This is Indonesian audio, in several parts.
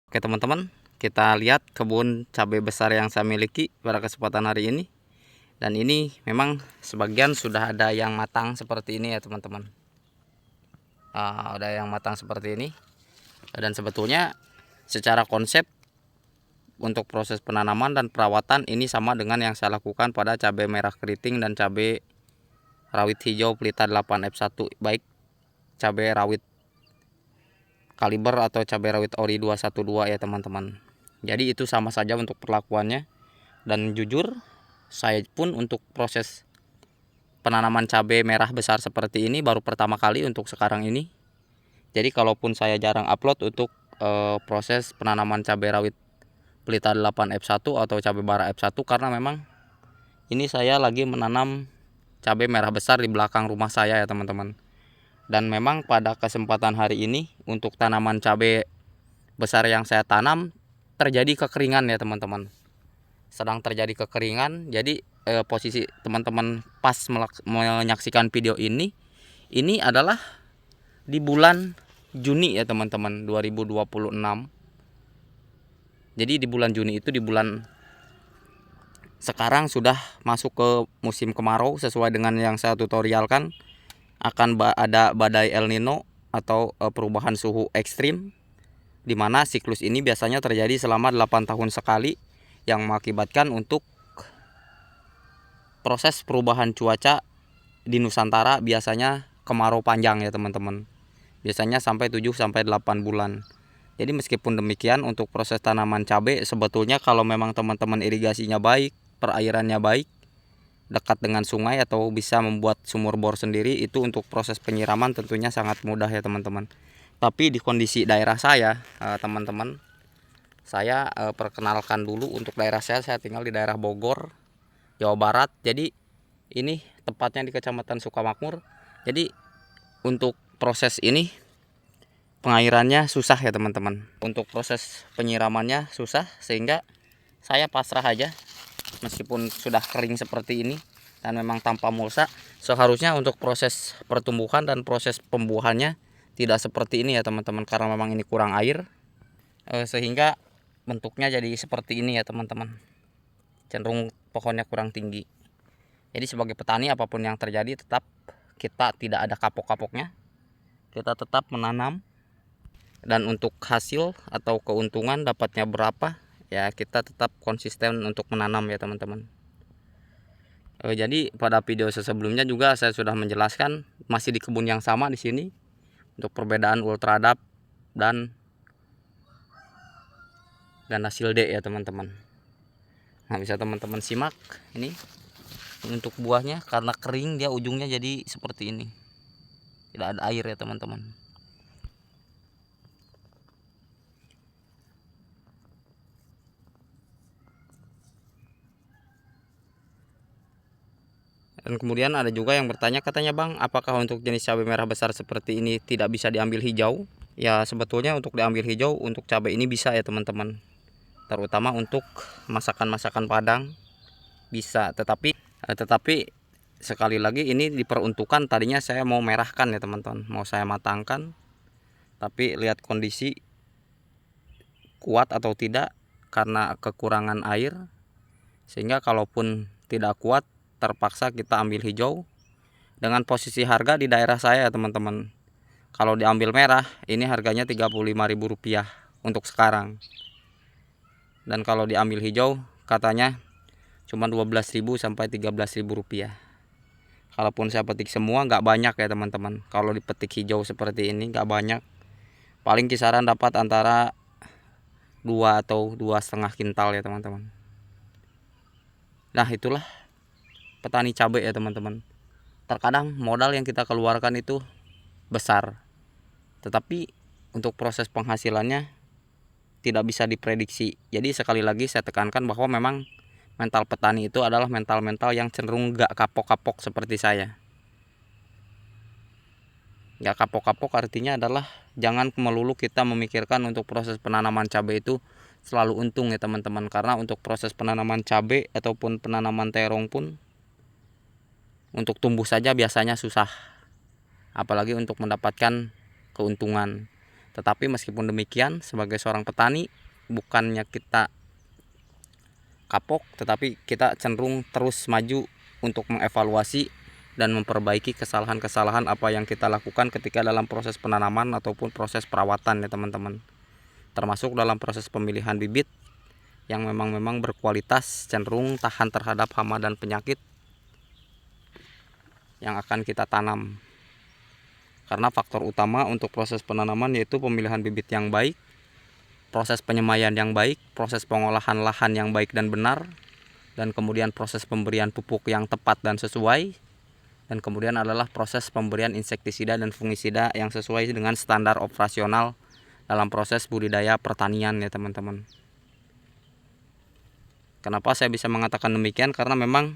Oke teman-teman, kita lihat kebun cabai besar yang saya miliki pada kesempatan hari ini. Dan ini memang sebagian sudah ada yang matang seperti ini ya teman-teman. Ada yang matang seperti ini. Dan sebetulnya secara konsep untuk proses penanaman dan perawatan ini sama dengan yang saya lakukan pada cabai merah keriting dan cabai rawit hijau pelita 8F1, baik cabai rawit kaliber atau cabai rawit ori 212 ya teman-teman. Jadi itu sama saja untuk perlakuannya. Dan jujur saya pun untuk proses penanaman cabai merah besar seperti ini baru pertama kali untuk sekarang ini. Jadi kalaupun saya jarang upload untuk proses penanaman cabai rawit pelita 8F1 atau cabai bara F1, karena memang ini saya lagi menanam cabai merah besar di belakang rumah saya ya teman-teman. Dan memang pada kesempatan hari ini untuk tanaman cabai besar yang saya tanam terjadi kekeringan ya teman-teman. Sedang terjadi kekeringan. Jadi posisi teman-teman pas menyaksikan video ini adalah di bulan Juni ya teman-teman, 2026. Jadi di bulan Juni itu, di bulan sekarang sudah masuk ke musim kemarau sesuai dengan yang saya tutorialkan. Akan ada badai El Nino atau perubahan suhu ekstrim, di mana siklus ini biasanya terjadi selama 8 tahun sekali, yang mengakibatkan untuk proses perubahan cuaca di Nusantara biasanya kemarau panjang ya teman-teman. Biasanya sampai 7-8 bulan. Jadi meskipun demikian, untuk proses tanaman cabai sebetulnya kalau memang teman-teman irigasinya baik, perairannya baik, dekat dengan sungai atau bisa membuat sumur bor sendiri, itu untuk proses penyiraman tentunya sangat mudah ya teman-teman. Tapi di kondisi daerah saya, teman-teman, saya perkenalkan dulu untuk daerah saya tinggal di daerah Bogor, Jawa Barat. Jadi ini tepatnya di Kecamatan Sukamakmur. Jadi untuk proses ini pengairannya susah ya teman-teman. Untuk proses penyiramannya susah, sehingga saya pasrah aja. Meskipun sudah kering seperti ini dan memang tanpa mulsa, seharusnya untuk proses pertumbuhan dan proses pembuahannya tidak seperti ini ya teman-teman, karena memang ini kurang air, sehingga bentuknya jadi seperti ini ya teman-teman. Cenderung pohonnya kurang tinggi. Jadi sebagai petani apapun yang terjadi, tetap kita tidak ada kapok-kapoknya. Kita tetap menanam, dan untuk hasil atau keuntungan dapatnya berapa, ya kita tetap konsisten untuk menanam ya teman-teman. Jadi pada video sebelumnya juga saya sudah menjelaskan, masih di kebun yang sama di sini, untuk perbedaan ultradap dan hasil D ya teman-teman. Nah, bisa teman-teman simak ini untuk buahnya, karena kering dia ujungnya jadi seperti ini, tidak ada air ya teman-teman. Dan kemudian ada juga yang bertanya, katanya bang, apakah untuk jenis cabai merah besar seperti ini tidak bisa diambil hijau? Ya sebetulnya untuk diambil hijau untuk cabai ini bisa ya teman-teman, terutama untuk masakan-masakan Padang bisa. Tetapi sekali lagi ini diperuntukkan, tadinya saya mau merahkan ya teman-teman, mau saya matangkan, tapi lihat kondisi kuat atau tidak karena kekurangan air, sehingga kalaupun tidak kuat terpaksa kita ambil hijau. Dengan posisi harga di daerah saya ya teman-teman, kalau diambil merah ini harganya Rp35.000 untuk sekarang, dan kalau diambil hijau katanya cuma Rp12.000 sampai Rp13.000. Kalaupun saya petik semua nggak banyak ya teman-teman. Kalau dipetik hijau seperti ini nggak banyak, paling kisaran dapat antara 2 atau 2,5 kintal ya teman-teman. Nah itulah petani cabai ya teman-teman. Terkadang modal yang kita keluarkan itu besar, tetapi untuk proses penghasilannya tidak bisa diprediksi. Jadi sekali lagi saya tekankan bahwa memang mental petani itu adalah mental-mental yang cenderung gak kapok-kapok seperti saya. Gak kapok-kapok artinya adalah jangan melulu kita memikirkan untuk proses penanaman cabai itu selalu untung ya teman-teman. Karena untuk proses penanaman cabai ataupun penanaman terong pun, untuk tumbuh saja biasanya susah, apalagi untuk mendapatkan keuntungan. Tetapi meskipun demikian, sebagai seorang petani, bukannya kita kapok, tetapi kita cenderung terus maju untuk mengevaluasi dan memperbaiki kesalahan-kesalahan apa yang kita lakukan ketika dalam proses penanaman ataupun proses perawatan ya teman-teman. Termasuk dalam proses pemilihan bibit yang memang berkualitas, cenderung tahan terhadap hama dan penyakit yang akan kita tanam. Karena faktor utama untuk proses penanaman yaitu pemilihan bibit yang baik, proses penyemaian yang baik, proses pengolahan lahan yang baik dan benar, dan kemudian proses pemberian pupuk yang tepat dan sesuai, dan kemudian adalah proses pemberian insektisida dan fungisida yang sesuai dengan standar operasional dalam proses budidaya pertanian ya teman-teman. Kenapa saya bisa mengatakan demikian? Karena memang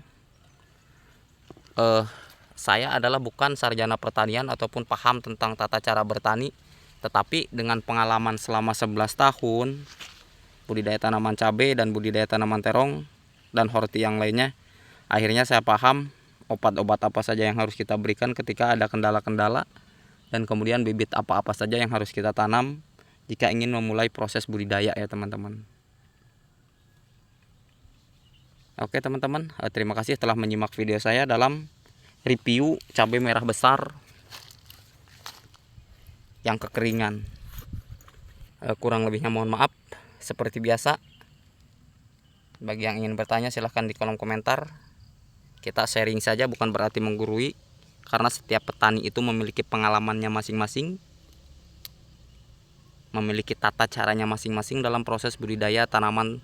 saya adalah bukan sarjana pertanian ataupun paham tentang tata cara bertani, tetapi dengan pengalaman selama 11 tahun budidaya tanaman cabai dan budidaya tanaman terong dan horti yang lainnya, akhirnya saya paham obat-obat apa saja yang harus kita berikan ketika ada kendala-kendala, dan kemudian bibit apa-apa saja yang harus kita tanam jika ingin memulai proses budidaya ya teman-teman. Oke teman-teman, terima kasih telah menyimak video saya dalam review cabai merah besar yang kekeringan. Kurang lebihnya mohon maaf. Seperti biasa, bagi yang ingin bertanya silahkan di kolom komentar. Kita sharing saja, bukan berarti menggurui, karena setiap petani itu memiliki pengalamannya masing-masing, memiliki tata caranya masing-masing dalam proses budidaya tanaman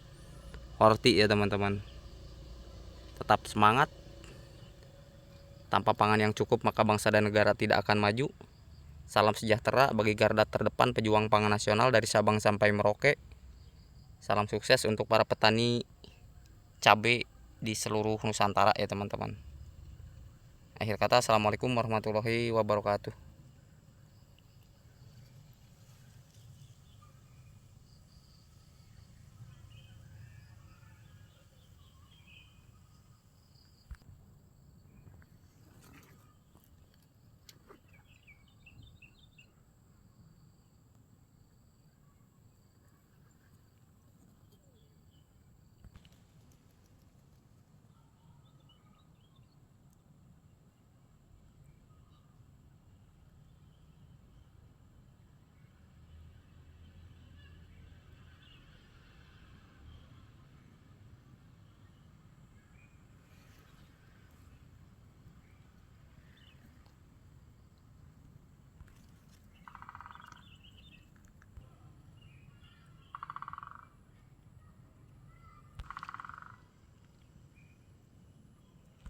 horti ya teman-teman. Tetap semangat. Tanpa pangan yang cukup maka bangsa dan negara tidak akan maju. Salam sejahtera bagi garda terdepan pejuang pangan nasional dari Sabang sampai Merauke. Salam sukses untuk para petani cabai di seluruh Nusantara ya teman-teman. Akhir kata, assalamualaikum warahmatullahi wabarakatuh.